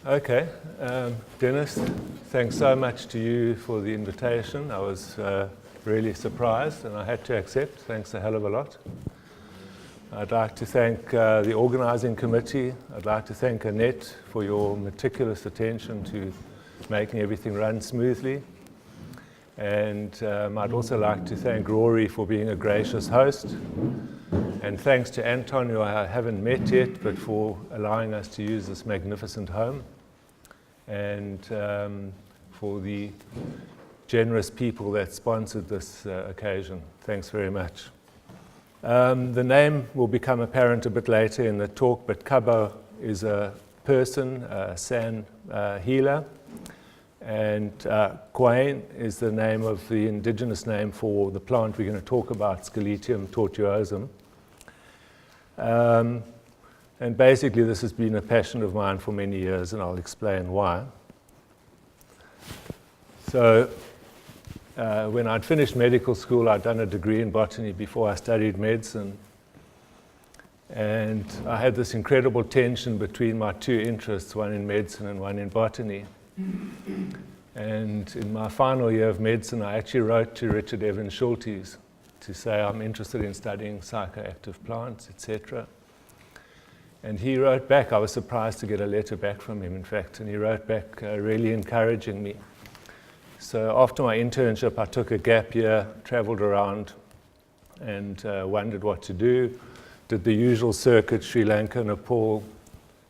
Okay, Dennis, thanks so much to you for the invitation. I was really surprised and I had to accept. Thanks a hell of a lot. I'd like to thank the organizing committee. I'd like to thank Annette for your meticulous attention to making everything run smoothly. And I'd also like to thank Rory for being a gracious host. And thanks to Anton, who I haven't met yet, but for allowing us to use this magnificent home. And for the generous people that sponsored this occasion. Thanks very much. The name will become apparent a bit later in the talk, but Kabbo is a person, a San healer. And kwaiń is the name of the indigenous name for the plant we're going to talk about, Sciletium tortuosum. And basically this has been a passion of mine for many years, and I'll explain why. So when I'd finished medical school, I'd done a degree in botany before I studied medicine. And I had this incredible tension between my two interests, one in medicine and one in botany. And in my final year of medicine, I actually wrote to Richard Evans Schultes to say I'm interested in studying psychoactive plants, etc. And he wrote back. I was surprised to get a letter back from him, in fact, and he wrote back really encouraging me. So after my internship, I took a gap year, traveled around, and wondered what to do. Did the usual circuit, Sri Lanka, Nepal,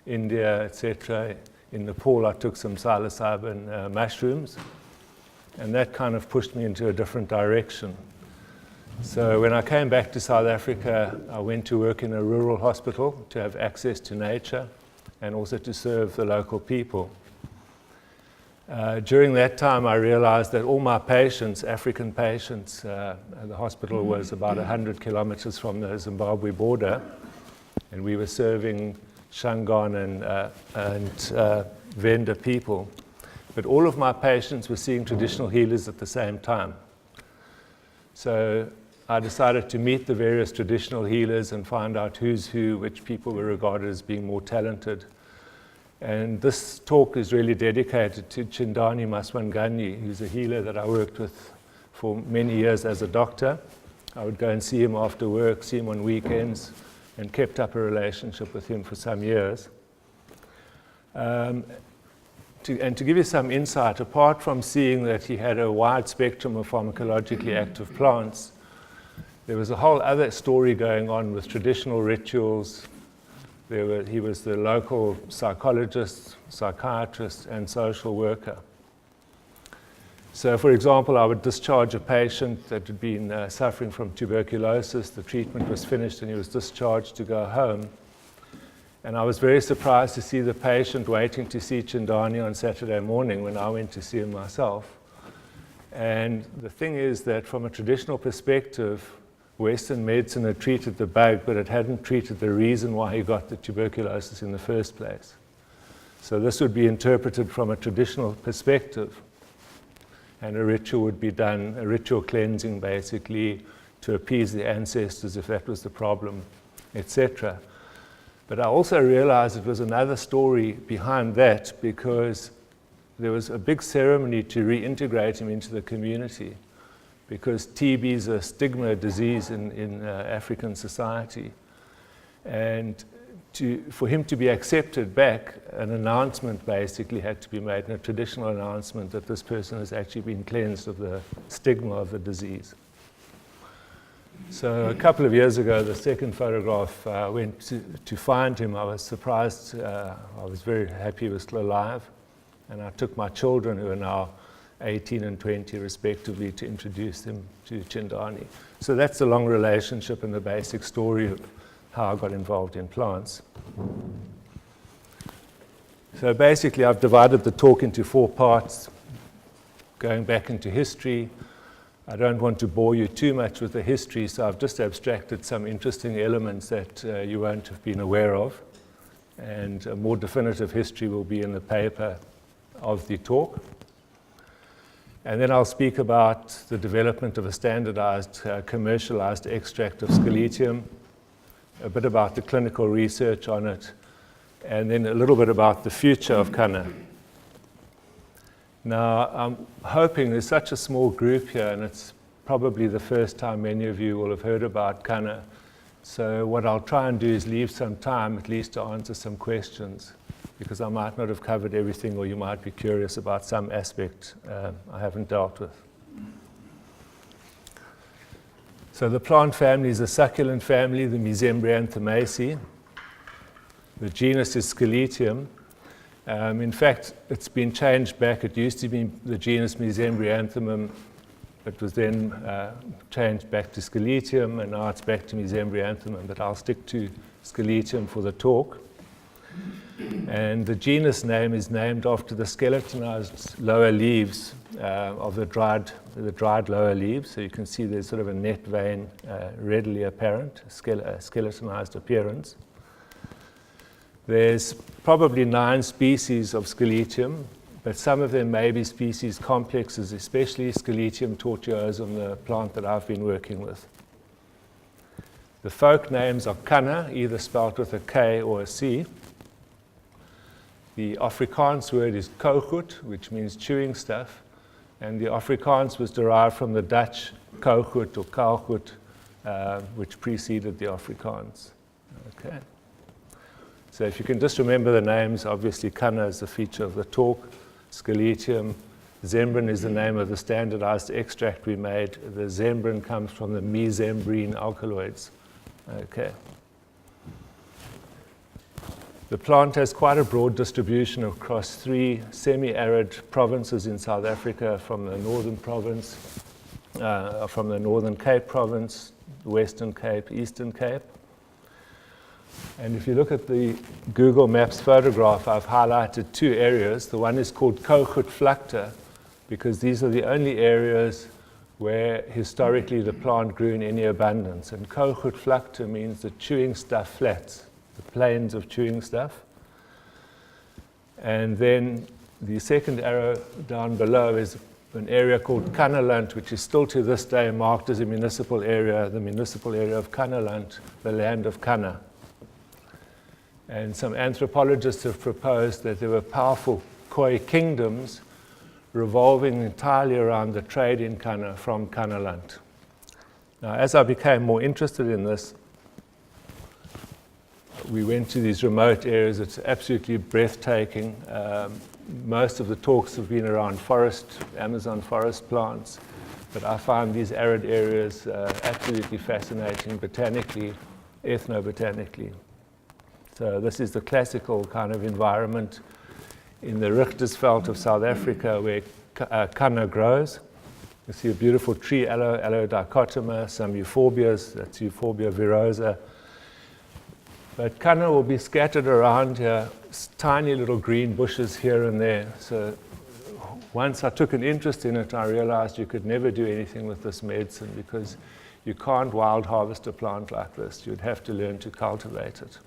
India, etc. In Nepal, I took some psilocybin mushrooms, and that kind of pushed me into a different direction. So when I came back to South Africa, I went to work in a rural hospital to have access to nature and also to serve the local people. During that time, I realized that all my patients, African patients, the hospital was about 100 kilometers from the Zimbabwe border, and we were serving Shangaan and Venda people. But all of my patients were seeing traditional healers at the same time. So I decided to meet the various traditional healers and find out who's who, which people were regarded as being more talented. And this talk is really dedicated to Chindani Maswanganyi, who's a healer that I worked with for many years as a doctor. I would go and see him after work, see him on weekends, and kept up a relationship with him for some years. And to give you some insight, apart from seeing that he had a wide spectrum of pharmacologically active plants, there was a whole other story going on with traditional rituals. He was the local psychologist, psychiatrist, and social worker. So, for example, I would discharge a patient that had been suffering from tuberculosis. The treatment was finished and he was discharged to go home. And I was very surprised to see the patient waiting to see Chindani on Saturday morning when I went to see him myself. And the thing is that from a traditional perspective, Western medicine had treated the bug, but it hadn't treated the reason why he got the tuberculosis in the first place. So this would be interpreted from a traditional perspective. And a ritual would be done, a ritual cleansing basically, to appease the ancestors if that was the problem, etc. But I also realized it was another story behind that, because there was a big ceremony to reintegrate him into the community, because TB is a stigma disease in African society. And for him to be accepted back, an announcement basically had to be made, a traditional announcement that this person has actually been cleansed of the stigma of the disease. So a couple of years ago, the second photograph, I went to find him. I was surprised. I was very happy he was still alive. And I took my children, who are now 18 and 20 respectively, to introduce them to Chindani. So that's the long relationship and the basic story of how I got involved in plants. So basically, I've divided the talk into 4 parts, going back into history. I don't want to bore you too much with the history, so I've just abstracted some interesting elements that you won't have been aware of. And a more definitive history will be in the paper of the talk. And then I'll speak about the development of a standardized, commercialized extract of Sciletium, a bit about the clinical research on it, and then a little bit about the future of kanna. Now, I'm hoping there's such a small group here, and it's probably the first time many of you will have heard about kanna. So what I'll try and do is leave some time at least to answer some questions, because I might not have covered everything, or you might be curious about some aspect I haven't dealt with. So the plant family is a succulent family, the Mesembryanthemaceae. The genus is Sciletium. In fact, it's been changed back. It used to be the genus Mesembryanthemum. It was then changed back to Sciletium, and now it's back to Mesembryanthemum, but I'll stick to Sciletium for the talk. And the genus name is named after the skeletonized lower leaves of the dried lower leaves. So you can see there's sort of a net vein readily apparent, skeletonized appearance. There's probably 9 species of Sciletium, but some of them may be species complexes, especially Sciletium tortuosum, the plant that I've been working with. The folk names are kanna, either spelled with a K or a C. The Afrikaans word is kogut, which means chewing stuff, and the Afrikaans was derived from the Dutch kogut or kaugut, which preceded the Afrikaans. Okay. So if you can just remember the names, obviously kanna is the feature of the talk, Sciletium, Zembrin is the name of the standardized extract we made. The Zembrin comes from the mesembrine alkaloids. Okay. The plant has quite a broad distribution across 3 semi-arid provinces in South Africa, from the Northern Province, from the Northern Cape Province, Western Cape, Eastern Cape. And if you look at the Google Maps photograph, I've highlighted 2 areas. The one is called Kogut Flacta, because these are the only areas where historically the plant grew in any abundance. And Kogut Flacta means the chewing stuff flats, the plains of chewing stuff. And then the second arrow down below is an area called Kannaland, which is still to this day marked as a municipal area, the municipal area of Kannaland, the land of kanna. And some anthropologists have proposed that there were powerful Khoi kingdoms revolving entirely around the trade in kanna from Kannaland. Now, as I became more interested in this, we went to these remote areas. It's absolutely breathtaking. Most of the talks have been around forest, Amazon forest plants, but I find these arid areas absolutely fascinating botanically, ethnobotanically. So this is the classical kind of environment in the Richtersveld of South Africa where kanna grows. You see a beautiful tree, Aloe dichotoma, some euphorbias, that's Euphorbia virosa. But kanna will be scattered around here, tiny little green bushes here and there. So once I took an interest in it, I realized you could never do anything with this medicine because you can't wild harvest a plant like this. You'd have to learn to cultivate it.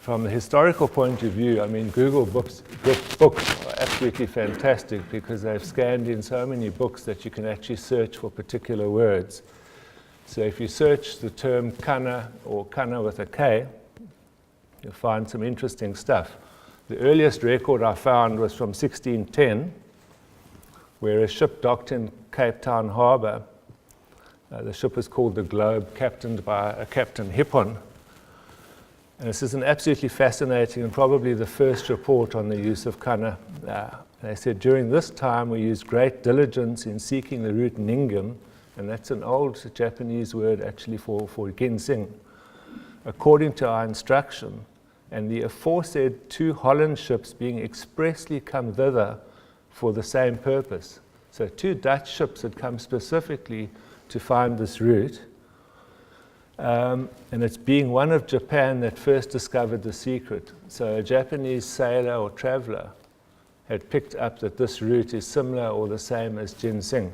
From the historical point of view, I mean, Google books are absolutely fantastic because they've scanned in so many books that you can actually search for particular words. So if you search the term kanna or kanna with a K, you'll find some interesting stuff. The earliest record I found was from 1610, where a ship docked in Cape Town Harbour. The ship was called the Globe, captained by a Captain Hippon. And this is an absolutely fascinating and probably the first report on the use of kanna. They said, during this time we used great diligence in seeking the root ningam, and that's an old Japanese word actually for ginseng, according to our instruction, and the aforesaid 2 Holland ships being expressly come thither for the same purpose. So 2 Dutch ships had come specifically to find this root. And it's being one of Japan that first discovered the secret. So a Japanese sailor or traveler had picked up that this root is similar or the same as ginseng.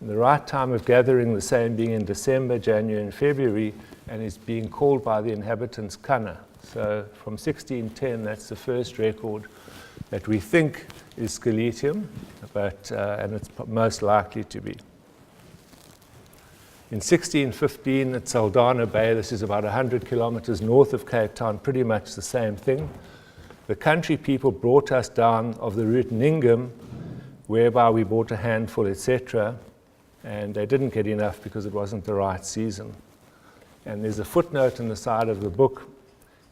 And the right time of gathering the same being in December, January, and February, and is being called by the inhabitants kanna. So from 1610, that's the first record that we think is Sciletium, but and it's most likely to be. In 1615 at Saldanha Bay, this is about 100 kilometers north of Cape Town, pretty much the same thing. The country people brought us down of the route Ningam, whereby we bought a handful, etc. And they didn't get enough because it wasn't the right season. And there's a footnote on the side of the book,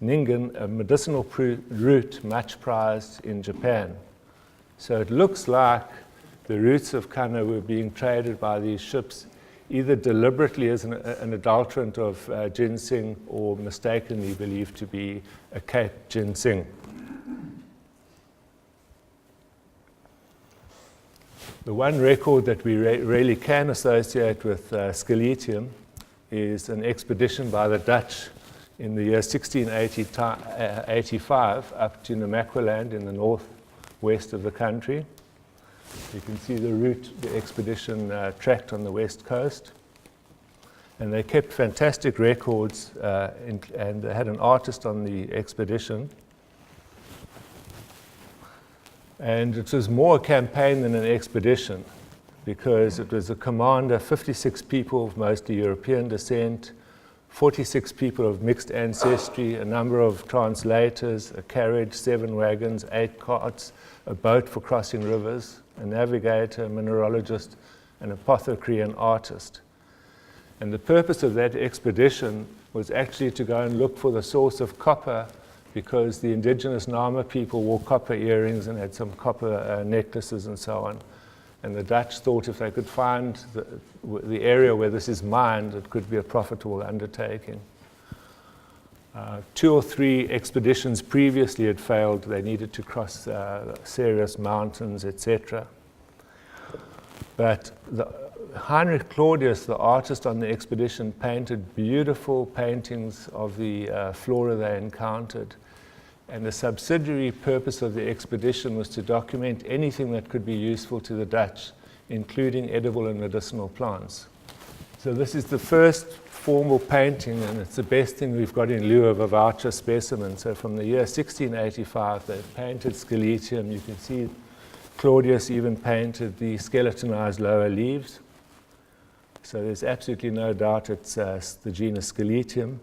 Ningen, a medicinal root much prized in Japan. So it looks like the roots of kanna were being traded by these ships either deliberately as an adulterant of ginseng or mistakenly believed to be a Cape ginseng. The one record that we really can associate with Scaletium is an expedition by the Dutch in the year 1685 up to Namaqualand in the northwest of the country. You can see the route the expedition tracked on the west coast. And they kept fantastic records, and they had an artist on the expedition. And it was more a campaign than an expedition, because it was a commander, 56 people of mostly European descent, 46 people of mixed ancestry, a number of translators, a carriage, 7 wagons, 8 carts, a boat for crossing rivers, a navigator, a mineralogist, an apothecary, and artist. And the purpose of that expedition was actually to go and look for the source of copper, because the indigenous Nama people wore copper earrings and had some copper necklaces and so on. And the Dutch thought if they could find the area where this is mined, it could be a profitable undertaking. 2 or 3 expeditions previously had failed. They needed to cross serious mountains, etc. But Heinrich Claudius, the artist on the expedition, painted beautiful paintings of the flora they encountered. And the subsidiary purpose of the expedition was to document anything that could be useful to the Dutch, including edible and medicinal plants. So this is the first formal painting, and it's the best thing we've got in lieu of a voucher specimen. So from the year 1685, they've painted Scaletium. You can see Claudius even painted the skeletonized lower leaves. So there's absolutely no doubt it's the genus Scaletium.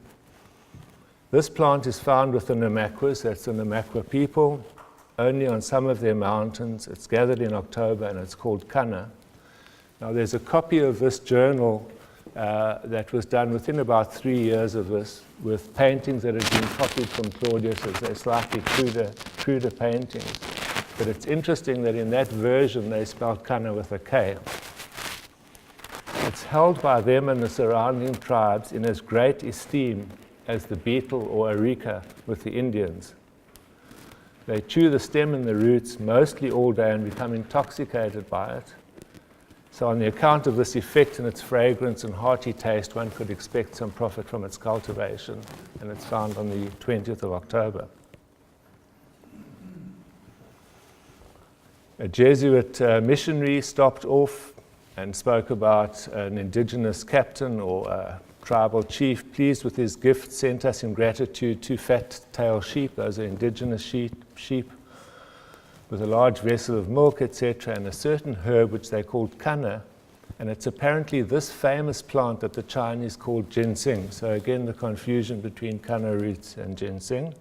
This plant is found with the Namaquas, that's the Namaqua people, only on some of their mountains. It's gathered in October and it's called kanna. Now there's a copy of this journal that was done within about 3 years of this, with paintings that had been copied from Claudius as they're slightly cruder paintings. But it's interesting that in that version they spelled kanna with a K. It's held by them and the surrounding tribes in as great esteem as the beetle or areca with the Indians. They chew the stem and the roots mostly all day and become intoxicated by it. So on the account of this effect and its fragrance and hearty taste, one could expect some profit from its cultivation, and it's found on the 20th of October. A Jesuit missionary stopped off and spoke about an indigenous captain or tribal chief pleased with his gift, sent us in gratitude 2 fat-tailed sheep. Those are indigenous sheep with a large vessel of milk, etc., and a certain herb which they called kanna. And it's apparently this famous plant that the Chinese called ginseng. So again, the confusion between kanna roots and ginseng.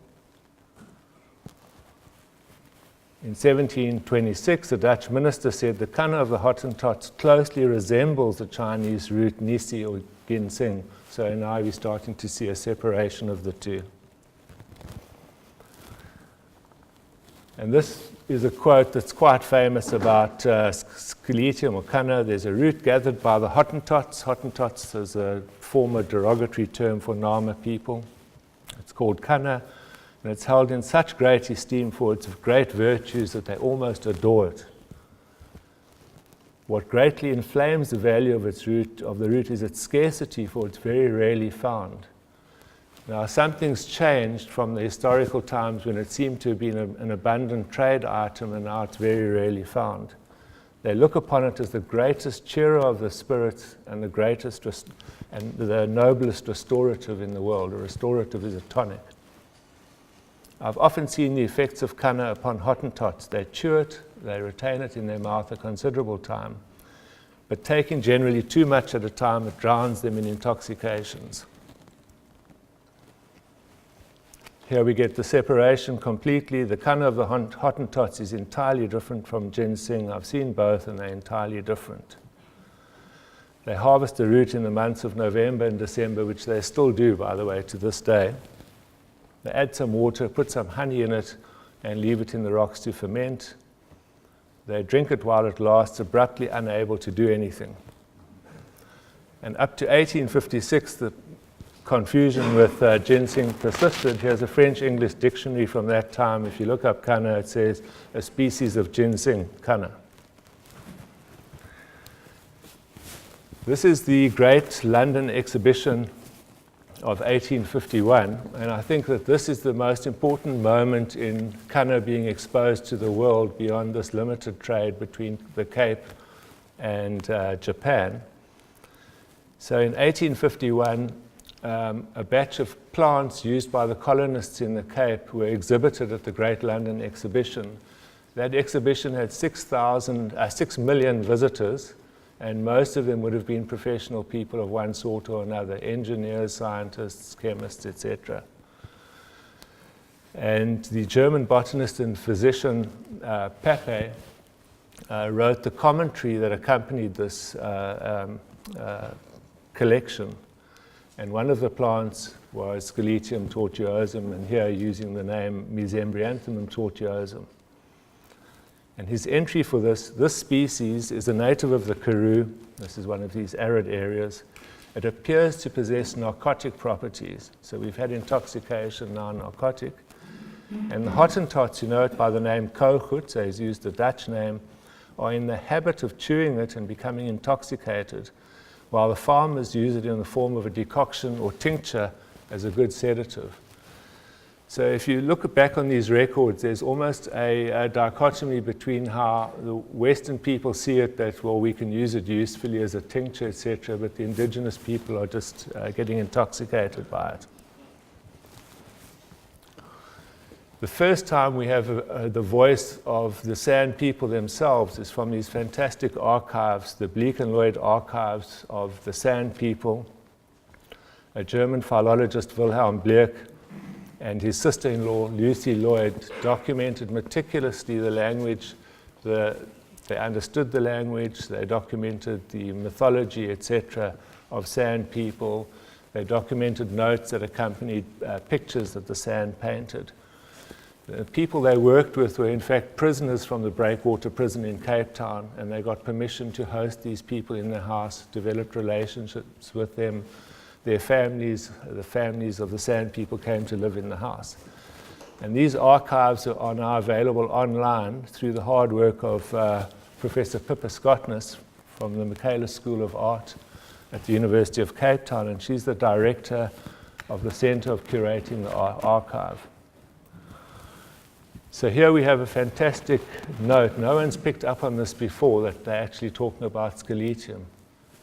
In 1726, the Dutch minister said the kanna of the Hottentots closely resembles the Chinese root nisi or ginseng. So now we're starting to see a separation of the two. And this is a quote that's quite famous about Scaletium or kanna. There's a root gathered by the Hottentots. Hottentots is a former derogatory term for Nama people. It's called kanna, and it's held in such great esteem for its great virtues that they almost adore it. What greatly inflames the value of the root is its scarcity, for it's very rarely found. Now, something's changed from the historical times when it seemed to have been an abundant trade item, and now it's very rarely found. They look upon it as the greatest cheerer of the spirits and the greatest and the noblest restorative in the world. A restorative is a tonic. I've often seen the effects of kanna upon Hottentots. They chew it, they retain it in their mouth a considerable time. but taking generally too much at a time, it drowns them in intoxications. Here we get the separation completely. The kanna of the Hottentots is entirely different from ginseng. I've seen both and they're entirely different. They harvest the root in the months of November and December, which they still do, by the way, to this day. They add some water, put some honey in it, and leave it in the rocks to ferment. They drink it while it lasts, abruptly unable to do anything. And up to 1856, the confusion with ginseng persisted. Here's a French-English dictionary from that time. If you look up kanna, it says a species of ginseng, kanna. This is the Great London Exhibition of 1851, and I think that this is the most important moment in kanna being exposed to the world beyond this limited trade between the Cape and Japan. So in 1851, a batch of plants used by the colonists in the Cape were exhibited at the Great London Exhibition. That exhibition had 6 million visitors, and most of them would have been professional people of one sort or another, engineers, scientists, chemists, etc. And the German botanist and physician Pape wrote the commentary that accompanied this collection. And one of the plants was Sciletium tortuosum, and here using the name Mesembryanthemum tortuosum. And his entry for this species is a native of the Karoo. This is one of these arid areas. It appears to possess narcotic properties. So we've had intoxication, now narcotic. And the Hottentots, who know it by the name kwaiń, so he's used the Dutch name, are in the habit of chewing it and becoming intoxicated, while the farmers use it in the form of a decoction or tincture as a good sedative. So if you look back on these records, there's almost a dichotomy between how the Western people see it, that, well, we can use it usefully as a tincture, etc., but the indigenous people are just getting intoxicated by it. The first time we have the voice of the San people themselves is from these fantastic archives, the Bleek and Lloyd archives of the San people. A German philologist, Wilhelm Bleek, and his sister-in-law, Lucy Lloyd, documented meticulously the language. They understood the language, they documented the mythology, etc., of San people. They documented notes that accompanied pictures that the San painted. The people they worked with were in fact prisoners from the Breakwater prison in Cape Town, and they got permission to host these people in their house, developed relationships with them. Their families, the families of the San people, came to live in the house. And these archives are now available online through the hard work of Professor Pippa Scottness from the Michaelis School of Art at the University of Cape Town, and she's the director of the Center of Curating the Archive. So here we have a fantastic note. No one's picked up on this before, that they're actually talking about Sciletium.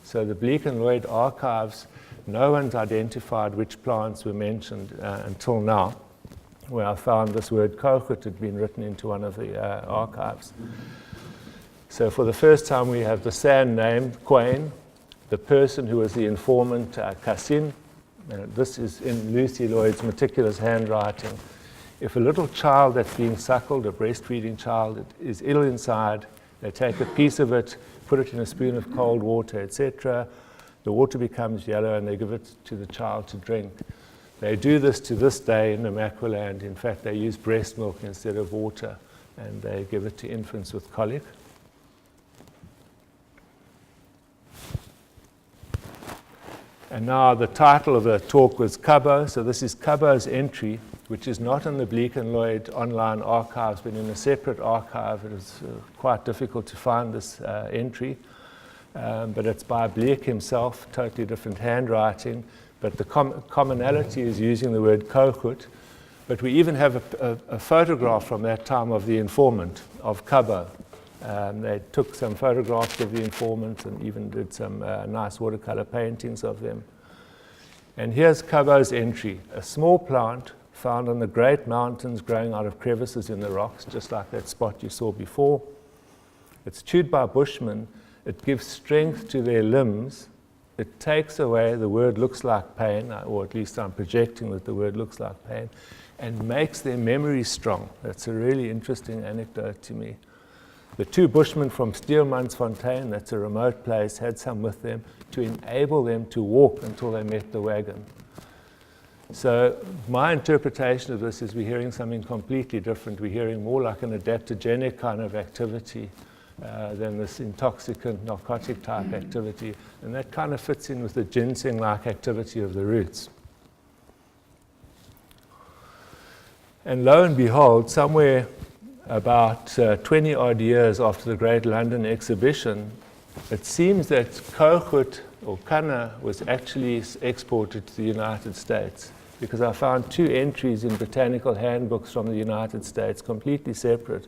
So the Bleek and Lloyd archives, no one's identified which plants were mentioned until now, where I found this word kwaiń had been written into one of the archives. So for the first time we have the San name, kwaiń, the person who was the informant, Cassin. This is in Lucy Lloyd's meticulous handwriting. If a little child that's being suckled, a breastfeeding child, is ill inside, they take a piece of it, put it in a spoon of cold water, etc. The water becomes yellow and they give it to the child to drink. They do this to this day in Namaqualand. In fact, they use breast milk instead of water, and they give it to infants with colic. And now the title of the talk was Kabbo. So this is Kabbo's entry, which is not in the Bleek and Lloyd online archives, but in a separate archive. It is quite difficult to find this entry. But it's by Bleek himself, totally different handwriting. But the commonality is using the word kwaiń. But we even have a photograph from that time of the informant, of Kabbo. They took some photographs of the informant and even did some nice watercolor paintings of them. And here's Kabbo's entry: a small plant found on the great mountains growing out of crevices in the rocks, just like that spot you saw before. It's chewed by bushmen it gives strength to their limbs, it takes away, the word looks like pain, or at least I'm projecting that the word looks like pain, and makes their memory strong. That's a really interesting anecdote to me. The two bushmen from Steelmansfontein, that's a remote place, had some with them to enable them to walk until they met the wagon. So my interpretation of this is we're hearing something completely different. We're hearing more like an adaptogenic kind of activity than this intoxicant, narcotic type activity. And that kind of fits in with the ginseng-like activity of the roots. And lo and behold, somewhere about 20 odd years after the Great London Exhibition, it seems that kochut or kanna was actually exported to the United States, because I found two entries in botanical handbooks from the United States, completely separate.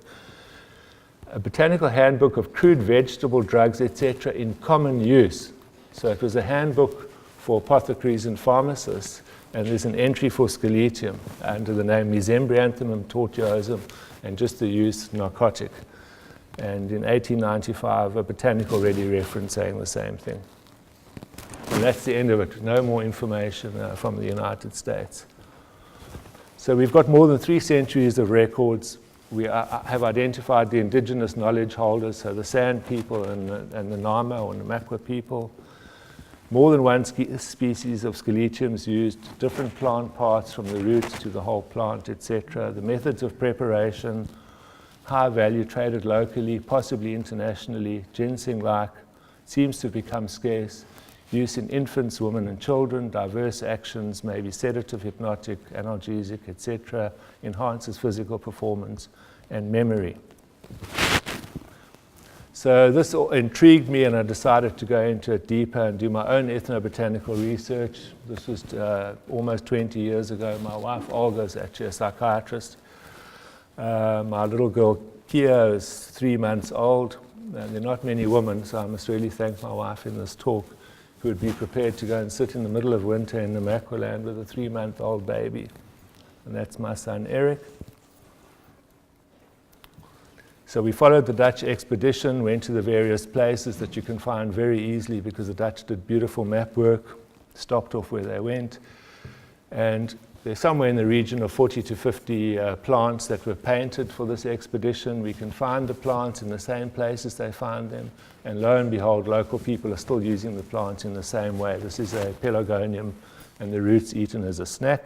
A botanical handbook of crude vegetable drugs, etc., in common use. So it was a handbook for apothecaries and pharmacists, and there's an entry for scaletium under the name Mesembryanthemum tortuosum, and just the use narcotic. And in 1895, a botanical ready reference saying the same thing. And that's the end of it. No more information from the United States. So we've got more than 3 centuries of records. We have identified the indigenous knowledge holders, so the San people and the Nama or Namakwa people. More than one species of scaletiums used, different plant parts from the roots to the whole plant, etc. The methods of preparation, high value, traded locally, possibly internationally, ginseng-like, seems to become scarce. Use in infants, women and children, diverse actions, maybe sedative, hypnotic, analgesic, etc. Enhances physical performance and memory. So this all intrigued me, and I decided to go into it deeper and do my own ethnobotanical research. This was almost 20 years ago. My wife, Olga, is actually a psychiatrist. My little girl, Kia, is 3 months old. And there are not many women, so I must really thank my wife in this talk, who would be prepared to go and sit in the middle of winter in Namakwa land with a 3-month-old baby. And that's my son, Eric. So we followed the Dutch expedition, went to the various places that you can find very easily because the Dutch did beautiful map work, stopped off where they went. And there's somewhere in the region of 40 to 50 plants that were painted for this expedition. We can find the plants in the same places they found them. And lo and behold, local people are still using the plants in the same way. This is a pelargonium, and the roots eaten as a snack.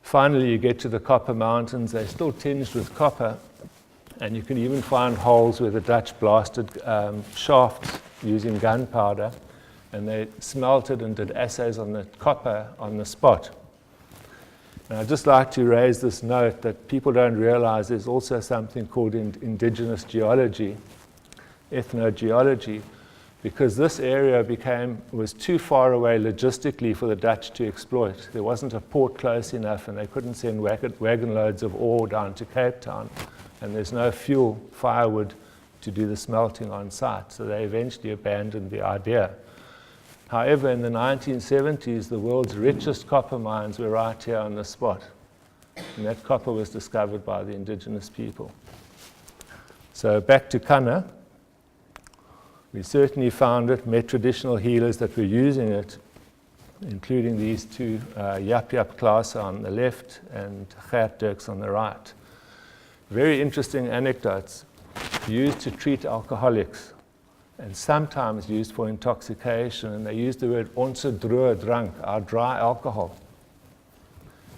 Finally, you get to the Copper Mountains. They're still tinged with copper, and you can even find holes where the Dutch blasted shafts using gunpowder, and they smelted and did assays on the copper on the spot. And I'd just like to raise this note that people don't realize there's also something called indigenous geology, ethnogeology, because this area was too far away logistically for the Dutch to exploit. There wasn't a port close enough, and they couldn't send wagon loads of ore down to Cape Town, and there's no fuel, firewood, to do the smelting on site, so they eventually abandoned the idea. However, in the 1970s, the world's richest copper mines were right here on the spot, and that copper was discovered by the indigenous people. So back to kanna. We certainly found it, met traditional healers that were using it, including these two, Yap Yap Klaas on the left and Gert Dirks on the right. Very interesting anecdotes. Used to treat alcoholics, and sometimes used for intoxication, and they used the word onze droë drank, our dry alcohol.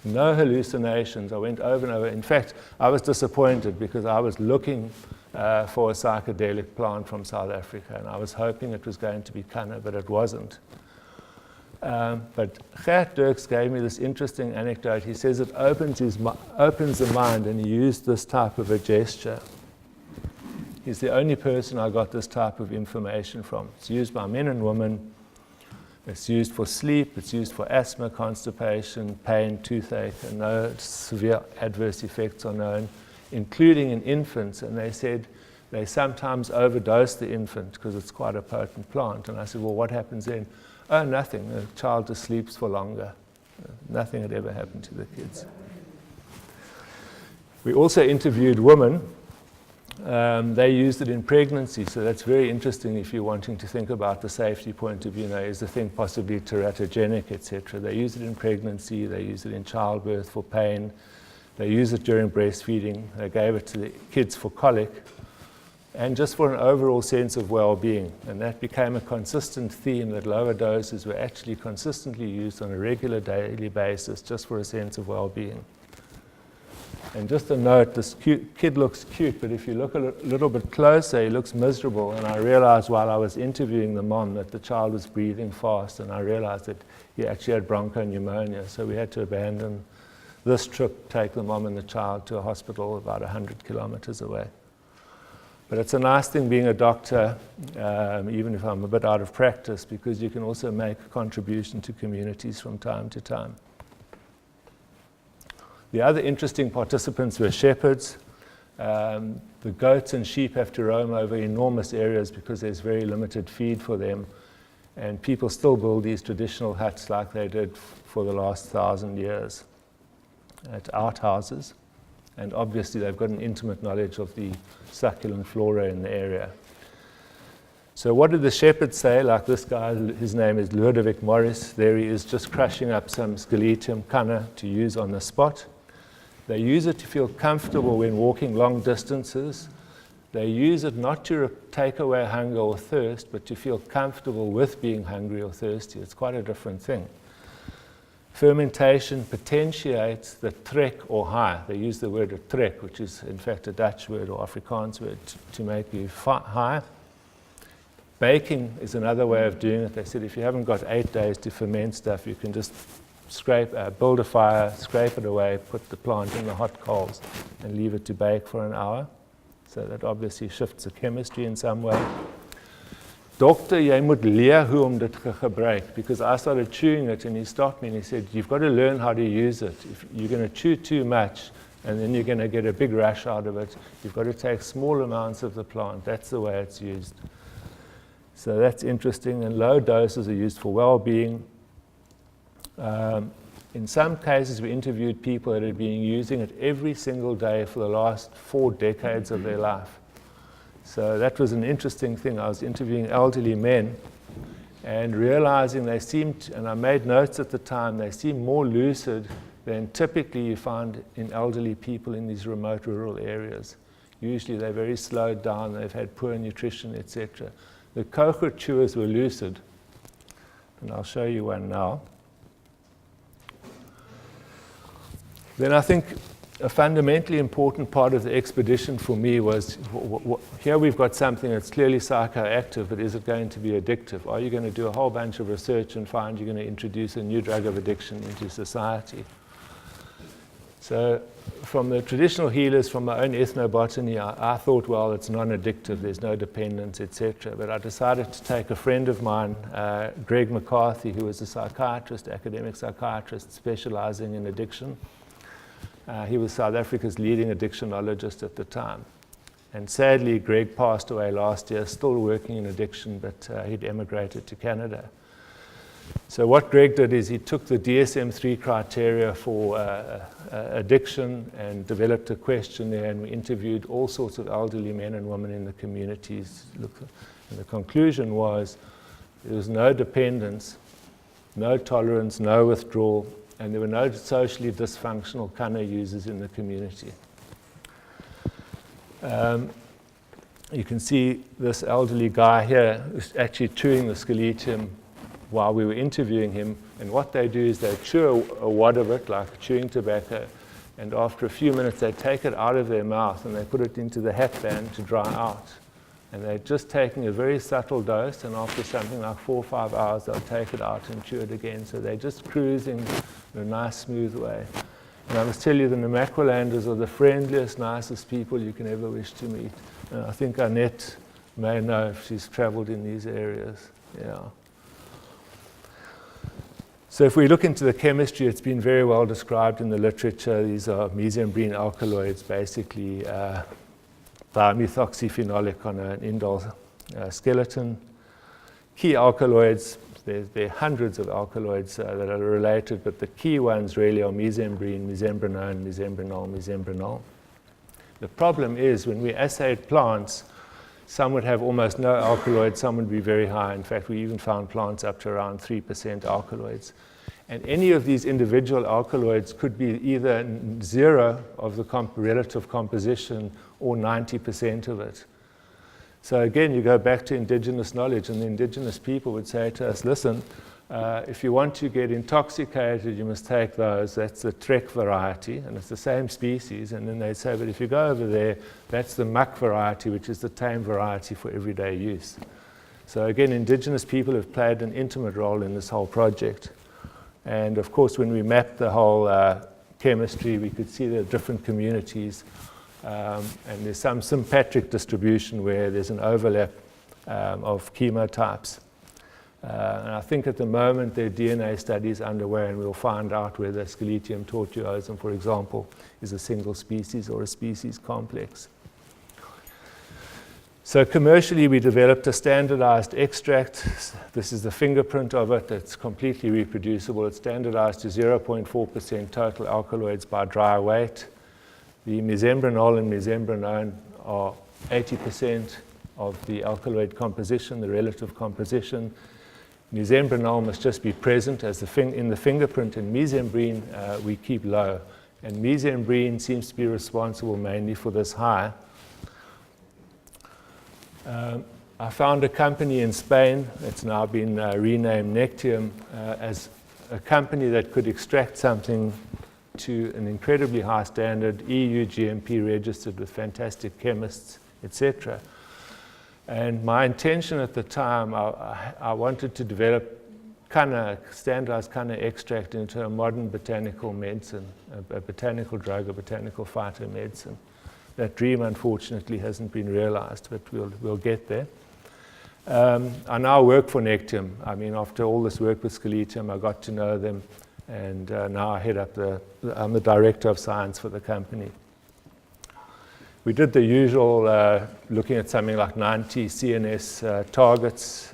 No hallucinations. I went over and over. In fact, I was disappointed because I was looking for a psychedelic plant from South Africa, and I was hoping it was going to be kanna, but it wasn't. But Gert Dirks gave me this interesting anecdote. He says it opens the mind, and he used this type of a gesture. He's the only person I got this type of information from. It's used by men and women. It's used for sleep. It's used for asthma, constipation, pain, toothache, and no severe adverse effects are known, including in infants. And they said they sometimes overdose the infant because it's quite a potent plant. And I said, well, what happens then? Oh, nothing. The child just sleeps for longer. Nothing had ever happened to the kids. We also interviewed women They used it in pregnancy, so that's very interesting if you're wanting to think about the safety point of view. Is the thing possibly teratogenic, etc.? They use it in pregnancy, they use it in childbirth for pain, they use it during breastfeeding, they gave it to the kids for colic, and just for an overall sense of well-being. And that became a consistent theme, that lower doses were actually consistently used on a regular daily basis just for a sense of well-being. And just a note, this kid looks cute, but if you look a little bit closer, he looks miserable. And I realized while I was interviewing the mom that the child was breathing fast, and I realized that he actually had bronchopneumonia. So we had to abandon this trip, take the mom and the child to a hospital about 100 kilometers away. But it's a nice thing being a doctor, even if I'm a bit out of practice, because you can also make a contribution to communities from time to time. The other interesting participants were shepherds. The goats and sheep have to roam over enormous areas because there's very limited feed for them. And people still build these traditional huts like they did for the last 1,000 years at outhouses. And obviously they've got an intimate knowledge of the succulent flora in the area. So what did the shepherds say? Like this guy, his name is Ludovic Morris. There he is just crushing up some Scaletium kanna to use on the spot. They use it to feel comfortable when walking long distances. They use it not to take away hunger or thirst, but to feel comfortable with being hungry or thirsty. It's quite a different thing. Fermentation potentiates the trek or high. They use the word trek, which is in fact a Dutch word or Afrikaans word, to make you high. Baking is another way of doing it. They said if you haven't got 8 days to ferment stuff, you can just build a fire, scrape it away, put the plant in the hot coals, and leave it to bake for an hour. So that obviously shifts the chemistry in some way. Dokter, jy moet leer hoe om dit te gebruik, because I started chewing it and he stopped me and he said, you've got to learn how to use it. If you're going to chew too much and then you're going to get a big rush out of it, you've got to take small amounts of the plant. That's the way it's used. So that's interesting, and low doses are used for well-being. In some cases, we interviewed people that had been using it every single day for the last 4 decades of their life. So that was an interesting thing. I was interviewing elderly men and realizing they seemed, and I made notes at the time, they seemed more lucid than typically you find in elderly people in these remote rural areas. Usually they're very slowed down, they've had poor nutrition, etc. The cohort chewers were lucid, and I'll show you one now. Then I think a fundamentally important part of the expedition for me was, here we've got something that's clearly psychoactive, but is it going to be addictive? Are you going to do a whole bunch of research and find you're going to introduce a new drug of addiction into society? So from the traditional healers, from my own ethnobotany, I thought, well, it's non-addictive, there's no dependence, etc. But I decided to take a friend of mine, Greg McCarthy, who was a psychiatrist, academic psychiatrist, specializing in addiction. He was South Africa's leading addictionologist at the time. And sadly, Greg passed away last year, still working in addiction, but he'd emigrated to Canada. So what Greg did is he took the DSM-3 criteria for addiction and developed a questionnaire, and we interviewed all sorts of elderly men and women in the communities. And the conclusion was there was no dependence, no tolerance, no withdrawal, and there were no socially dysfunctional kanna users in the community. You can see this elderly guy here who's actually chewing the Scaletium while we were interviewing him, and what they do is they chew a wad of it like chewing tobacco, and after a few minutes they take it out of their mouth and they put it into the hat band to dry out. And they're just taking a very subtle dose, and after something like 4 or 5 hours they'll take it out and chew it again. So they're just cruising in a nice, smooth way. And I must tell you, the Namaqualanders are the friendliest, nicest people you can ever wish to meet. And I think Annette may know if she's traveled in these areas. Yeah. So if we look into the chemistry, it's been very well described in the literature. These are mesembrine alkaloids, basically dimethoxyphenolic on an indole skeleton. Key alkaloids, there are hundreds of alkaloids that are related, but the key ones really are mesembrine, mesembrinone, mesembrinol, mesembrinol. The problem is when we assayed plants, some would have almost no alkaloids, some would be very high. In fact, we even found plants up to around 3% alkaloids. And any of these individual alkaloids could be either zero of the relative composition or 90% of it. So again, you go back to indigenous knowledge, and the indigenous people would say to us, listen, if you want to get intoxicated, you must take those. That's the trek variety, and it's the same species. And then they'd say, but if you go over there, that's the muck variety, which is the tame variety for everyday use. So again, indigenous people have played an intimate role in this whole project. And of course, when we mapped the whole chemistry, we could see the different communities. And there's some sympatric distribution where there's an overlap of chemotypes. And I think at the moment there are DNA studies underway, and we'll find out whether Sciletium tortuosum, for example, is a single species or a species complex. So commercially, we developed a standardized extract. This is the fingerprint of it. It's completely reproducible. It's standardized to 0.4% total alkaloids by dry weight. The mesembrinol and mesembrinone are 80% of the alkaloid composition, the relative composition. Mesembrinol must just be present as in the fingerprint, and mesembrine we keep low. And mesembrine seems to be responsible mainly for this high. I found a company in Spain, it's now been renamed Nectium, as a company that could extract something to an incredibly high standard, EU GMP registered with fantastic chemists, etc. And my intention at the time, I wanted to develop kanna, standardized kanna extract into a modern botanical medicine, a botanical drug, a botanical phytomedicine. That dream, unfortunately, hasn't been realized, but we'll get there. I now work for Nectium. I mean, after all this work with Sciletium, I got to know them, and now I head up I'm the director of science for the company. We did the usual, looking at something like 90 CNS targets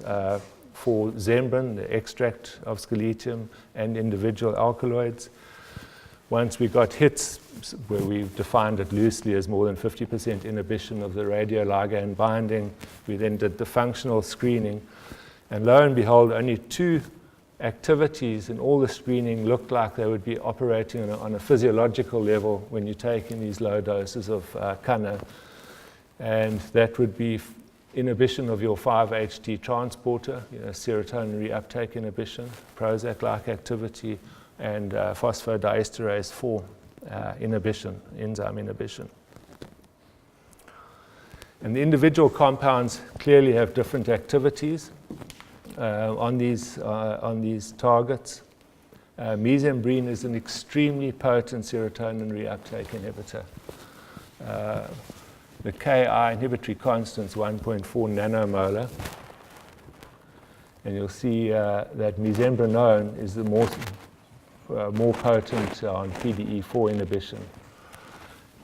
for Zembrin, the extract of Sciletium, and individual alkaloids. Once we got hits, where we defined it loosely as more than 50% inhibition of the radioligand binding, we then did the functional screening. And lo and behold, only 2 activities in all the screening looked like they would be operating on a physiological level when you're taking these low doses of kanna. And that would be inhibition of your 5-HT transporter, serotonin reuptake inhibition, Prozac-like activity, and phosphodiesterase 4 inhibition, enzyme inhibition. And the individual compounds clearly have different activities on these targets. Mesembrine is an extremely potent serotonin reuptake inhibitor. The Ki inhibitory constant is 1.4 nanomolar. And you'll see that mesembrinone is the more potent on PDE4 inhibition.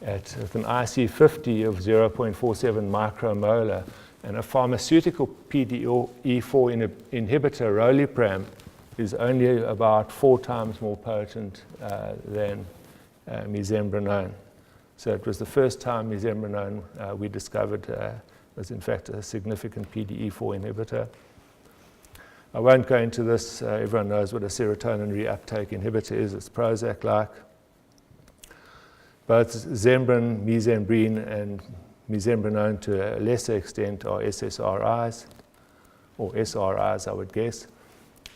With an IC50 of 0.47 micromolar, and a pharmaceutical PDE4 inhibitor, Rolipram, is only about 4 times more potent than mesembrinone. So it was the first time mesembrinone we discovered was in fact a significant PDE4 inhibitor. I won't go into this. Everyone knows what a serotonin reuptake inhibitor is. It's Prozac-like. Both Zembrin, mesembrine, and mesembrinone to a lesser extent are SSRIs, or SRIs, I would guess.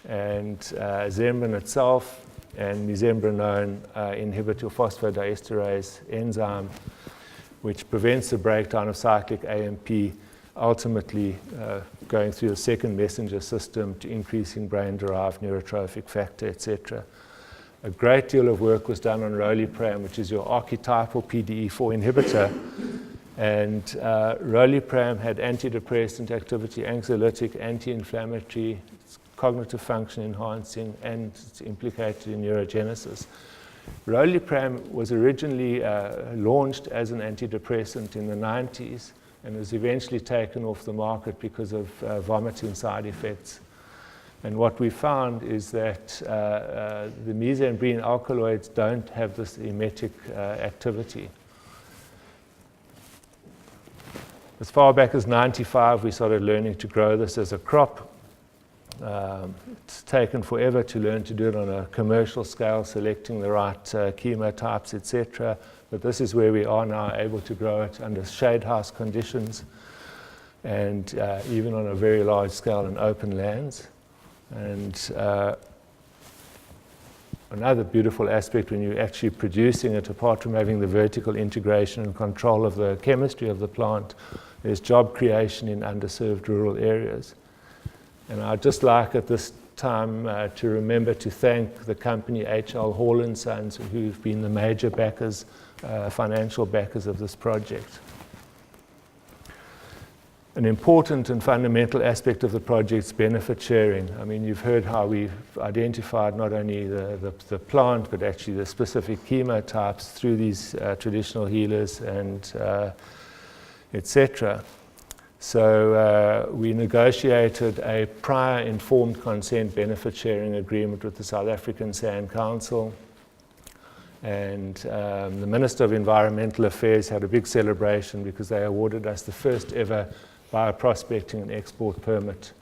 And Zembrin itself and mesembrinone inhibit your phosphodiesterase enzyme, which prevents the breakdown of cyclic AMP, ultimately going through the second messenger system to increasing brain-derived neurotrophic factor, etc. A great deal of work was done on Rolipram, which is your archetypal PDE4 inhibitor. And Rolipram had antidepressant activity, anxiolytic, anti-inflammatory, it's cognitive function enhancing, and it's implicated in neurogenesis. Rolipram was originally launched as an antidepressant in the 90s and was eventually taken off the market because of vomiting side effects. And what we found is that the mesembrine alkaloids don't have this emetic activity. As far back as 95, we started learning to grow this as a crop. It's taken forever to learn to do it on a commercial scale, selecting the right chemotypes, etc. But this is where we are now, able to grow it under shade house conditions and even on a very large scale in open lands. And another beautiful aspect when you're actually producing it, apart from having the vertical integration and control of the chemistry of the plant, is job creation in underserved rural areas. And I'd just like at this time to remember to thank the company H.L. Hall & Sons, who've been the major backers, financial backers of this project. An important and fundamental aspect of the project is benefit sharing. I mean, you've heard how we've identified not only the plant, but actually the specific chemotypes through these traditional healers and etc. So we negotiated a prior informed consent benefit sharing agreement with the South African Sand Council. And the Minister of Environmental Affairs had a big celebration because they awarded us the first ever bioprospecting and export permit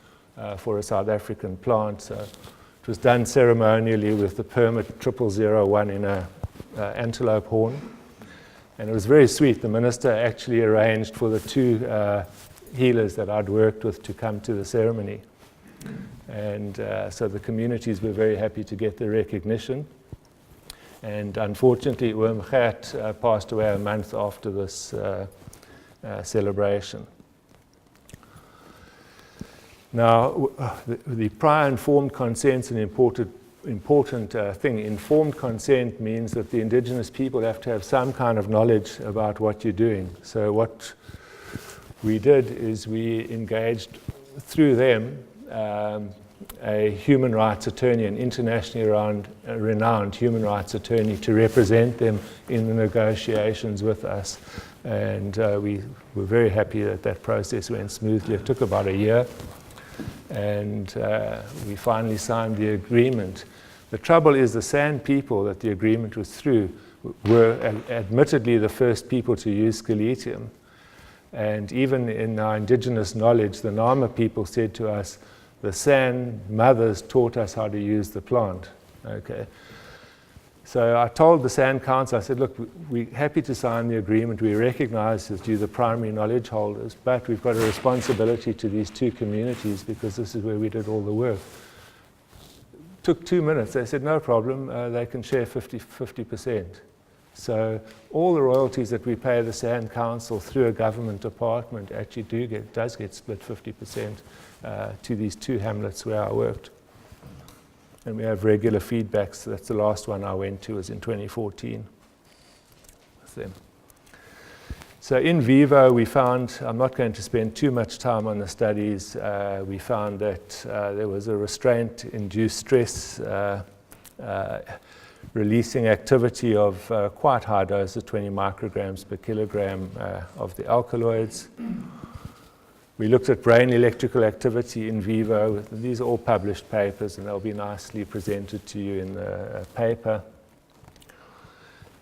for a South African plant. So it was done ceremonially with the permit 0001 in an antelope horn. And it was very sweet. The minister actually arranged for the two healers that I'd worked with to come to the ceremony. And so the communities were very happy to get the recognition. And unfortunately, Oom Gert passed away a month after this celebration. Now, the prior informed consent's an important thing. Informed consent means that the indigenous people have to have some kind of knowledge about what you're doing. So what we did is we engaged through them a human rights attorney, an internationally renowned human rights attorney, to represent them in the negotiations with us. And we were very happy that that process went smoothly. It took about a year. And we finally signed the agreement. The trouble is the San people that the agreement was through were admittedly the first people to use scaletium. And even in our indigenous knowledge, the Nama people said to us, the San mothers taught us how to use the plant. Okay. So I told the San Council, I said, look, we're happy to sign the agreement. We recognize that you're the primary knowledge holders, but we've got a responsibility to these two communities because this is where we did all the work. Took 2 minutes. They said, no problem. They can share 50%. So all the royalties that we pay the San Council through a government department actually does get split 50% to these two hamlets where I worked. And we have regular feedbacks. That's the last one I went to, was in 2014 with them. So in vivo, we found, I'm not going to spend too much time on the studies, we found that there was a restraint-induced stress releasing activity of quite high doses, 20 micrograms per kilogram of the alkaloids. We looked at brain electrical activity in vivo. These are all published papers, and they'll be nicely presented to you in the paper.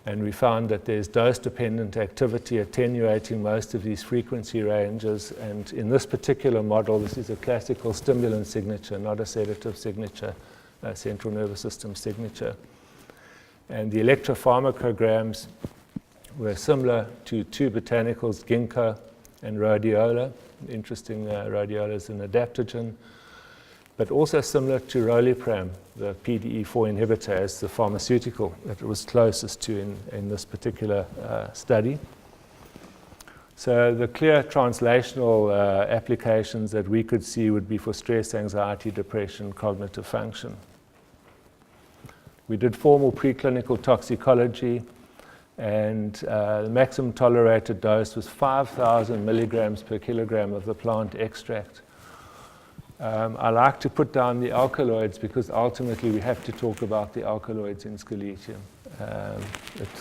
And we found that there's dose-dependent activity attenuating most of these frequency ranges. And in this particular model, this is a classical stimulant signature, not a sedative signature, a central nervous system signature. And the electropharmacograms were similar to two botanicals, ginkgo and rhodiola. Interesting, rhodiola is an adaptogen, but also similar to rolipram, the PDE4 inhibitor, as the pharmaceutical that it was closest to in this particular study. So the clear translational applications that we could see would be for stress, anxiety, depression, cognitive function. We did formal preclinical toxicology, and the maximum tolerated dose was 5,000 milligrams per kilogram of the plant extract. I like to put down the alkaloids because ultimately we have to talk about the alkaloids in scaletium.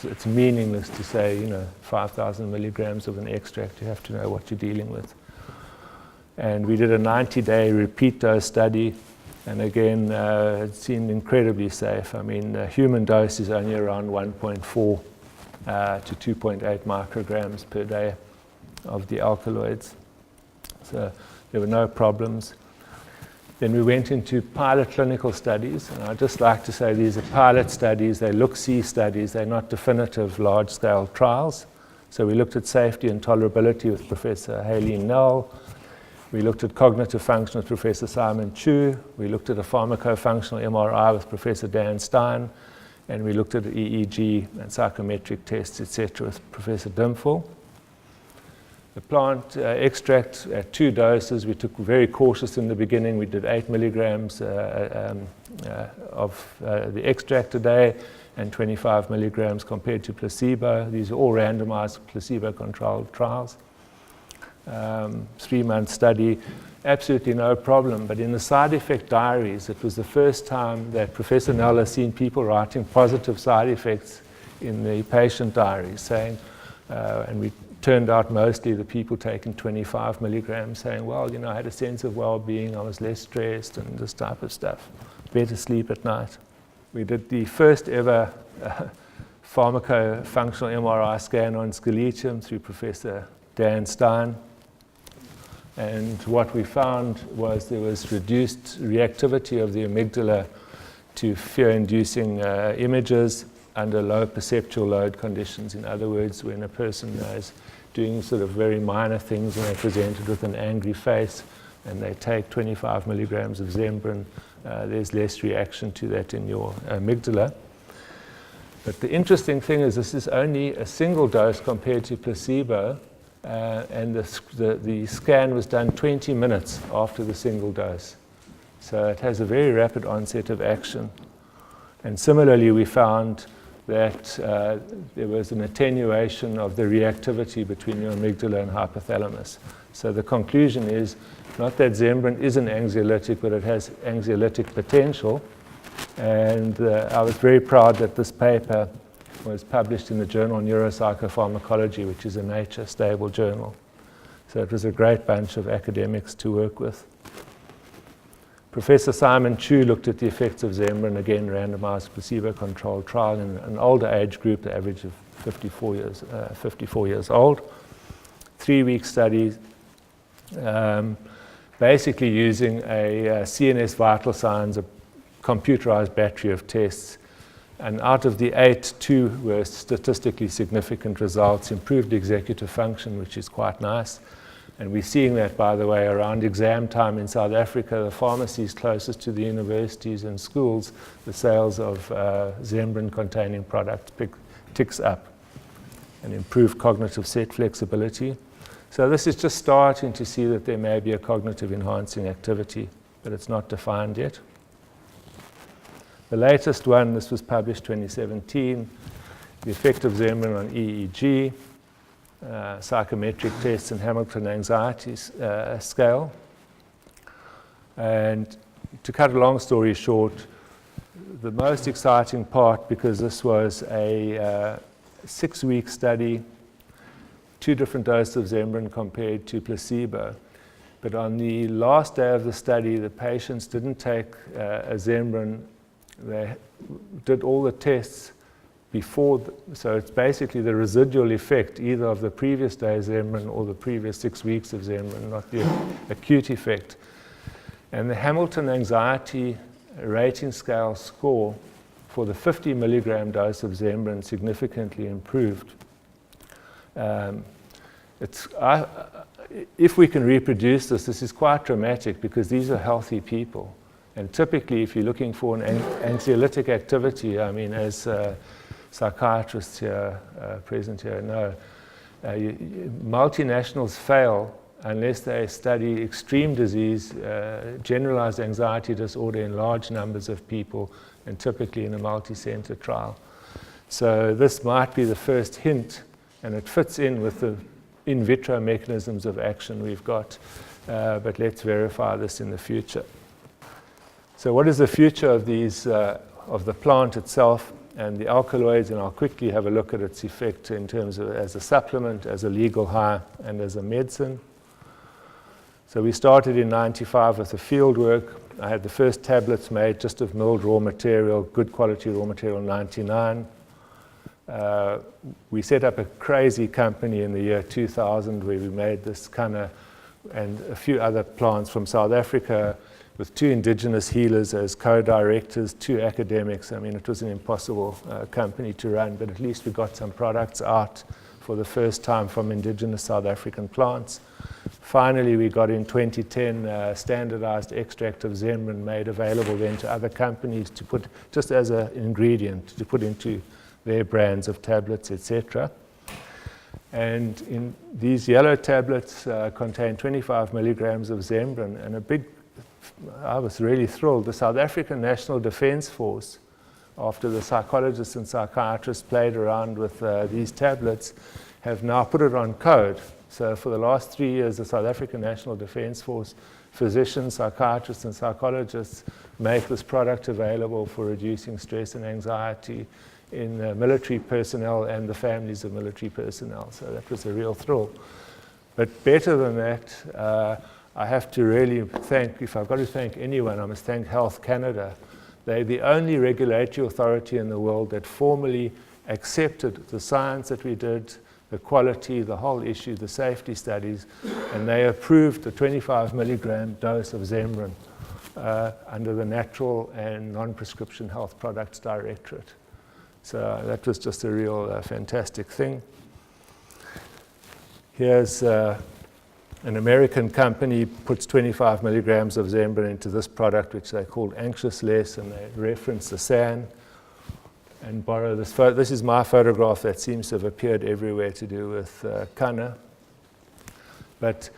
It's meaningless to say, 5,000 milligrams of an extract. You have to know what you're dealing with. And we did a 90-day repeat dose study. And again, it seemed incredibly safe. I mean, the human dose is only around 1.4 to 2.8 micrograms per day. the alkaloids. So there were no problems. Then we went into pilot clinical studies, and I'd just like to say these are pilot studies, they're look-see studies, they're not definitive large-scale trials. So we looked at safety and tolerability with Professor Haylene Null. We looked at cognitive function with Professor Simon Chu. We looked at a pharmacofunctional MRI with Professor Dan Stein. And we looked at EEG and psychometric tests, etc., with Professor Dimphel. The plant extract at 2 doses, we took very cautious in the beginning. We did 8 milligrams of the extract a day and 25 milligrams compared to placebo. These are all randomized placebo-controlled trials. 3-month study, absolutely no problem. But in the side effect diaries, it was the first time that Professor Null has seen people writing positive side effects in the patient diaries, saying, and we turned out mostly the people taking 25 milligrams saying, well, you know, I had a sense of well-being, I was less stressed, and this type of stuff. Better sleep at night. We did the first ever pharmacofunctional MRI scan on scaletium through Professor Dan Stein. And what we found was there was reduced reactivity of the amygdala to fear-inducing images under low perceptual load conditions. In other words, when a person is doing sort of very minor things and they're presented with an angry face and they take 25 milligrams of Zembrin, there's less reaction to that in your amygdala. But the interesting thing is this is only a single dose compared to placebo, and the scan was done 20 minutes after the single dose. So it has a very rapid onset of action. And similarly, we found that there was an attenuation of the reactivity between your amygdala and hypothalamus. So the conclusion is not that Zembrin is an anxiolytic, but it has anxiolytic potential. And I was very proud that this paper was published in the journal Neuropsychopharmacology, which is a Nature stable journal. So it was a great bunch of academics to work with. Professor Simon Chu looked at the effects of Zembrin, again randomized placebo-controlled trial in an older age group, the average of 54 years old. 3-week study, basically using a CNS vital signs, a computerized battery of tests. And out of the 8, 2 were statistically significant results, improved executive function, which is quite nice. And we're seeing that, by the way, around exam time in South Africa, the pharmacies closest to the universities and schools, the sales of Zembrin-containing products ticks up, and improved cognitive set flexibility. So this is just starting to see that there may be a cognitive enhancing activity, but it's not defined yet. The latest one, this was published 2017, the effect of Zembrin on EEG, psychometric tests and Hamilton Anxiety Scale. And to cut a long story short, the most exciting part, because this was a 6-week study, 2 different doses of Zembrin compared to placebo. But on the last day of the study, the patients didn't take a Zembrin. They did all the tests before, so it's basically the residual effect either of the previous day's Zembrin or the previous 6 weeks of Zembrin, not the acute effect. And the Hamilton Anxiety Rating Scale score for the 50 milligram dose of Zembrin significantly improved. If we can reproduce this, this is quite dramatic because these are healthy people. And typically, if you're looking for an anxiolytic activity, I mean, as psychiatrists here, present here know, multinationals fail unless they study extreme disease, generalized anxiety disorder in large numbers of people, and typically in a multi-center trial. So this might be the first hint, and it fits in with the in vitro mechanisms of action we've got, but let's verify this in the future. So what is the future of these, of the plant itself and the alkaloids? And I'll quickly have a look at its effect in terms of as a supplement, as a legal high, and as a medicine. So we started in '95 with the field work. I had the first tablets made just of milled raw material, good quality raw material, '99. We set up a crazy company in the year 2000 where we made this kanna and a few other plants from South Africa with 2 indigenous healers as co-directors, 2 academics. I mean, it was an impossible company to run, but at least we got some products out for the first time from indigenous South African plants. Finally, we got in 2010 standardized extract of Zembrin made available then to other companies to put just as an ingredient to put into their brands of tablets, etc. And in these yellow tablets contain 25 milligrams of Zembrin, and I was really thrilled. The South African National Defence Force, after the psychologists and psychiatrists played around with these tablets, have now put it on code. So for the last 3 years, the South African National Defence Force physicians, psychiatrists, and psychologists make this product available for reducing stress and anxiety in military personnel and the families of military personnel. So that was a real thrill. But better than that, I have to really thank, if I've got to thank anyone, I must thank Health Canada. They're the only regulatory authority in the world that formally accepted the science that we did, the quality, the whole issue, the safety studies, and they approved the 25 milligram dose of Zembrin under the Natural and Non-Prescription Health Products Directorate. So that was just a real fantastic thing. Here's an American company puts 25 milligrams of Zembrin into this product, which they called Anxious Less, and they reference the SAN and borrow this photo. This is my photograph that seems to have appeared everywhere to do with kanna. But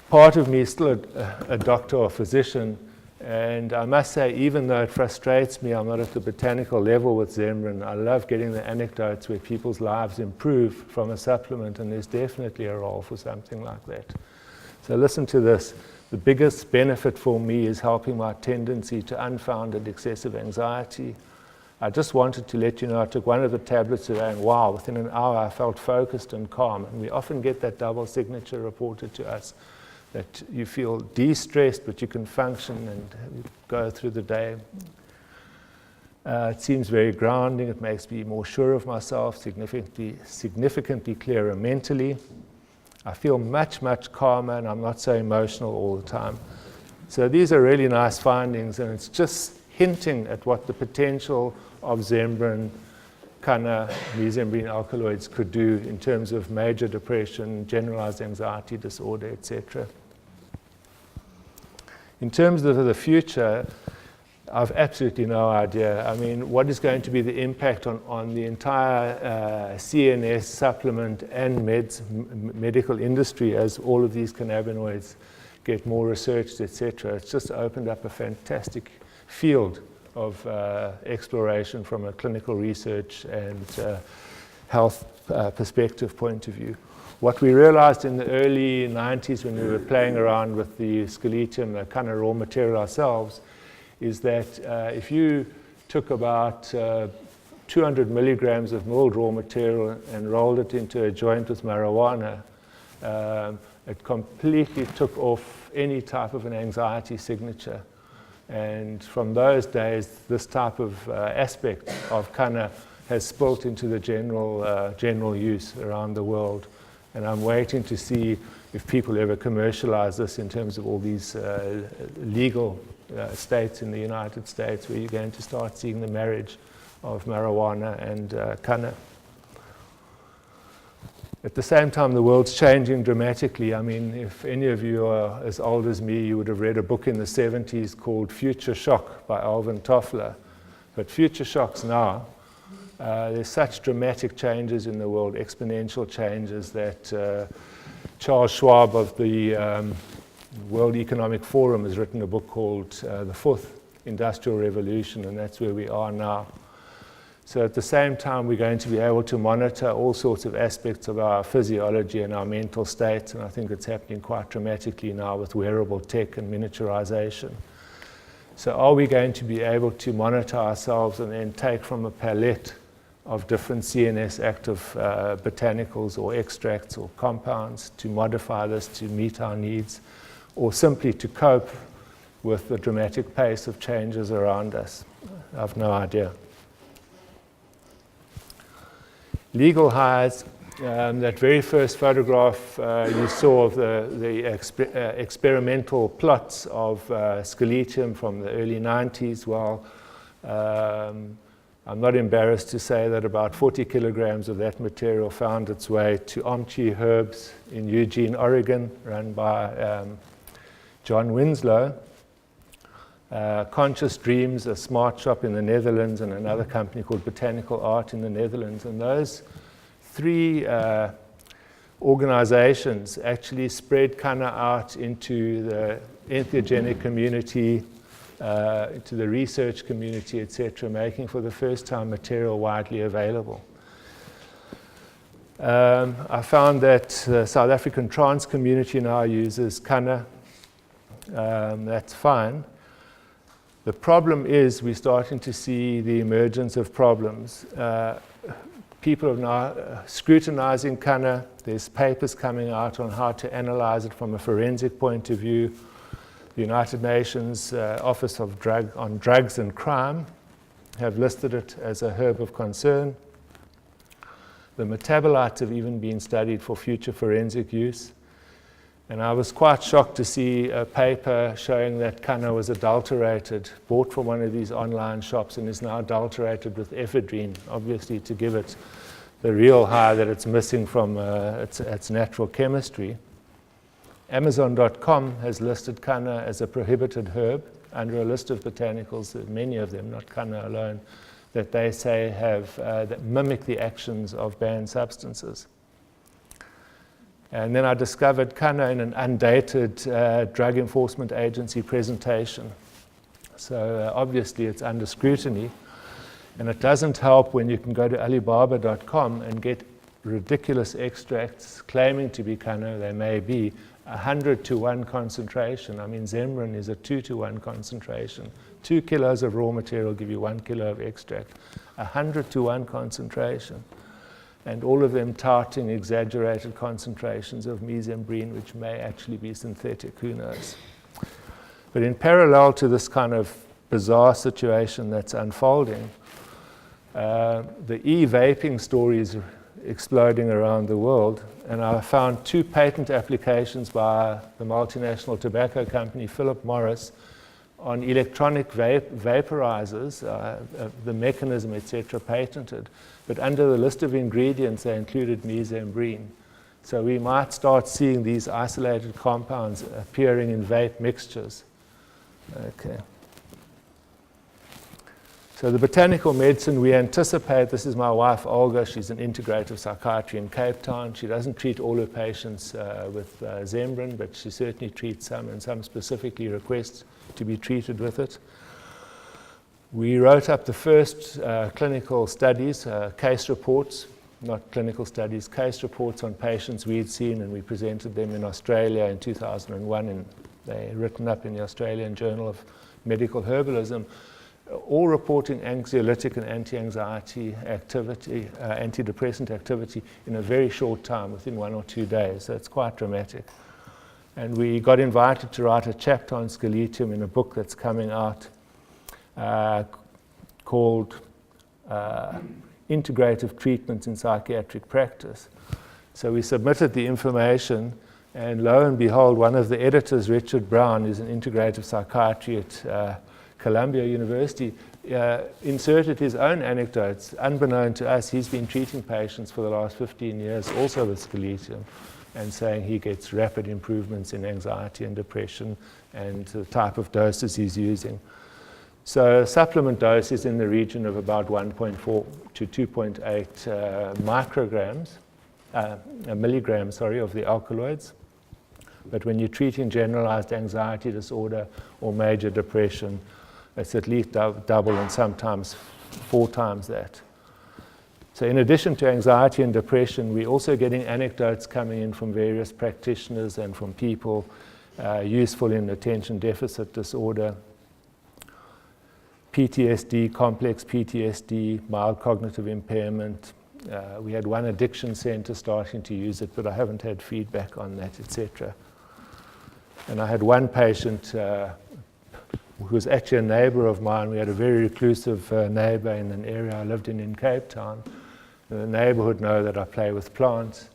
part of me is still a doctor or physician, and I must say, even though it frustrates me, I'm not at the botanical level with Zembrin. I love getting the anecdotes where people's lives improve from a supplement, and there's definitely a role for something like that. So listen to this. The biggest benefit for me is helping my tendency to unfounded excessive anxiety. I just wanted to let you know I took one of the tablets today, and wow, within an hour I felt focused and calm. And we often get that double signature reported to us, that you feel de-stressed, but you can function and go through the day. It seems very grounding. It makes me more sure of myself, significantly clearer mentally. I feel much, much calmer, and I'm not so emotional all the time. So these are really nice findings, and it's just hinting at what the potential of Zembrin, kanna, mesembrine alkaloids could do in terms of major depression, generalized anxiety disorder, etc. In terms of the future, I've absolutely no idea. I mean, what is going to be the impact on the entire CNS supplement and medical industry as all of these cannabinoids get more researched, etc. It's just opened up a fantastic field of exploration from a clinical research and health perspective point of view. What we realized in the early 90s when we were playing around with the scaletium, the kanna raw material ourselves, is that if you took about 200 milligrams of milled raw material and rolled it into a joint with marijuana, it completely took off any type of an anxiety signature. And from those days, this type of aspect of kanna has spilt into the general use around the world. And I'm waiting to see if people ever commercialize this in terms of all these legal states in the United States where you're going to start seeing the marriage of marijuana and kanna. At the same time, the world's changing dramatically. I mean, if any of you are as old as me, you would have read a book in the 70s called Future Shock by Alvin Toffler. But future shocks now, there's such dramatic changes in the world, exponential changes, that Charles Schwab of the World Economic Forum has written a book called The Fourth Industrial Revolution, and that's where we are now. So at the same time, we're going to be able to monitor all sorts of aspects of our physiology and our mental states, and I think it's happening quite dramatically now with wearable tech and miniaturization. So are we going to be able to monitor ourselves and then take from a palette of different CNS active botanicals or extracts or compounds to modify this to meet our needs, or simply to cope with the dramatic pace of changes around us? I have no idea. Legal highs, that very first photograph you saw of the experimental plots of scaletium from the early 90s. Well, I'm not embarrassed to say that about 40 kilograms of that material found its way to Omchi Herbs in Eugene, Oregon, run by John Winslow. Conscious Dreams, a smart shop in the Netherlands, and another company called Botanical Art in the Netherlands. And those three organizations actually spread kanna out into the entheogenic community, to the research community, etc., making for the first time material widely available. I found that the South African trance community now uses kanna. That's fine. The problem is we're starting to see the emergence of problems. People are now scrutinizing kanna. There's papers coming out on how to analyze it from a forensic point of view. The United Nations Office of Drugs and Crime have listed it as a herb of concern. The metabolites have even been studied for future forensic use. And I was quite shocked to see a paper showing that kanna was adulterated, bought from one of these online shops, and is now adulterated with ephedrine, obviously to give it the real high that it's missing from its natural chemistry. Amazon.com has listed kanna as a prohibited herb under a list of botanicals, many of them, not kanna alone, that they say have that mimic the actions of banned substances. And then I discovered kanna in an undated Drug Enforcement Agency presentation. So obviously it's under scrutiny, and it doesn't help when you can go to Alibaba.com and get ridiculous extracts claiming to be kanna. They may be 100-to-1 concentration. I mean, Zembrin is a 2-to-1 concentration. 2 kilos of raw material give you 1 kilo of extract. 100-to-1 concentration. And all of them touting exaggerated concentrations of mesembrine, which may actually be synthetic, who knows. But in parallel to this kind of bizarre situation that's unfolding, the e-vaping story is exploding around the world. And I found 2 patent applications by the multinational tobacco company Philip Morris on electronic vaporizers, the mechanism, etc., patented. But under the list of ingredients, they included mesembrine. So we might start seeing these isolated compounds appearing in vape mixtures. Okay. So the botanical medicine, we anticipate, this is my wife Olga, she's in integrative psychiatry in Cape Town. She doesn't treat all her patients with Zembrin, but she certainly treats some, and some specifically request to be treated with it. We wrote up the first clinical studies, case reports, not clinical studies, case reports on patients we'd seen, and we presented them in Australia in 2001, and they're written up in the Australian Journal of Medical Herbalism, all reporting anxiolytic and anti-anxiety activity, antidepressant activity in a very short time, within 1 or 2 days. So it's quite dramatic. And we got invited to write a chapter on scaletium in a book that's coming out called Integrative Treatments in Psychiatric Practice. So we submitted the information, and lo and behold, one of the editors, Richard Brown, is in integrative psychiatry at Columbia University, inserted his own anecdotes. Unbeknown to us, he's been treating patients for the last 15 years, also with scaletium, and saying he gets rapid improvements in anxiety and depression and the type of doses he's using. So supplement dose is in the region of about 1.4 to 2.8 micrograms, milligrams, sorry, of the alkaloids. But when you're treating generalized anxiety disorder or major depression, it's at least double and sometimes 4 times that. So in addition to anxiety and depression, we're also getting anecdotes coming in from various practitioners and from people useful in attention deficit disorder, PTSD, complex PTSD, mild cognitive impairment. We had one addiction center starting to use it, but I haven't had feedback on that, etc. And I had one patient who was actually a neighbor of mine. We had a very reclusive neighbor in an area I lived in Cape Town. The neighborhood know that I play with plants.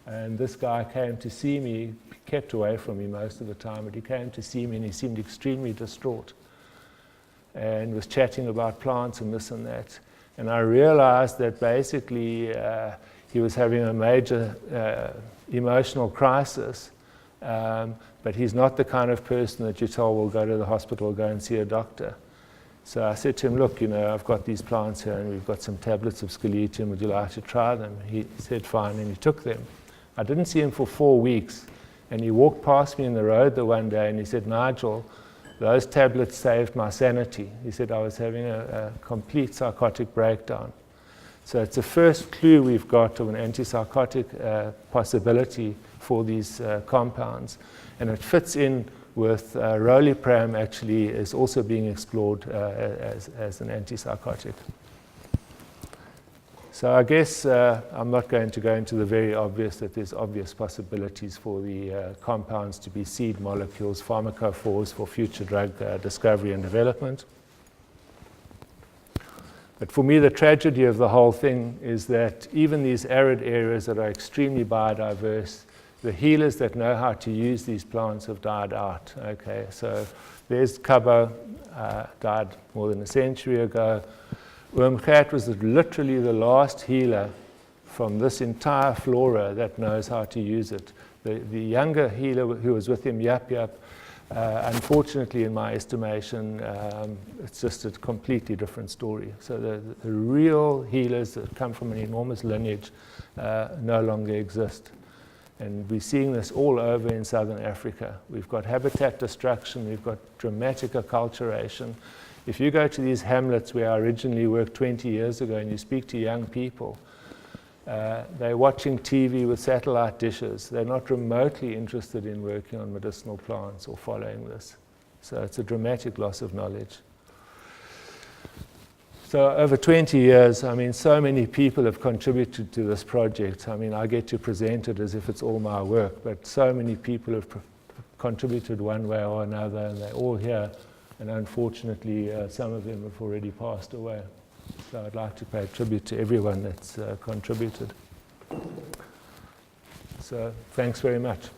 And this guy came to see me, kept away from me most of the time, but he came to see me and he seemed extremely distraught and was chatting about plants and this and that. And I realized that basically he was having a major emotional crisis, but he's not the kind of person that you tell will go to the hospital, go and see a doctor. So I said to him, look, you know, I've got these plants here and we've got some tablets of scaletium, would you like to try them? He said fine, and he took them. I didn't see him for 4 weeks, and he walked past me in the road the one day and he said, Nigel, those tablets saved my sanity. He said I was having a complete psychotic breakdown. So it's the first clue we've got of an antipsychotic possibility for these compounds. And it fits in with rolipram actually is also being explored as an antipsychotic. So I guess I'm not going to go into the very obvious that there's obvious possibilities for the compounds to be seed molecules, pharmacophores for future drug discovery and development. But for me, the tragedy of the whole thing is that even these arid areas that are extremely biodiverse, the healers that know how to use these plants have died out. Okay, so there's Kabbo, died more than a century ago. Oomgat was literally the last healer from this entire flora that knows how to use it. The younger healer who was with him, Yap Yap, unfortunately, in my estimation, it's just a completely different story. So the real healers that come from an enormous lineage no longer exist. And we're seeing this all over in southern Africa. We've got habitat destruction, we've got dramatic acculturation. If you go to these hamlets where I originally worked 20 years ago and you speak to young people, they're watching TV with satellite dishes. They're not remotely interested in working on medicinal plants or following this. So it's a dramatic loss of knowledge. So over 20 years, I mean, so many people have contributed to this project. I mean, I get to present it as if it's all my work, but so many people have contributed one way or another, and they're all here. And unfortunately, some of them have already passed away. So I'd like to pay tribute to everyone that's contributed. So thanks very much.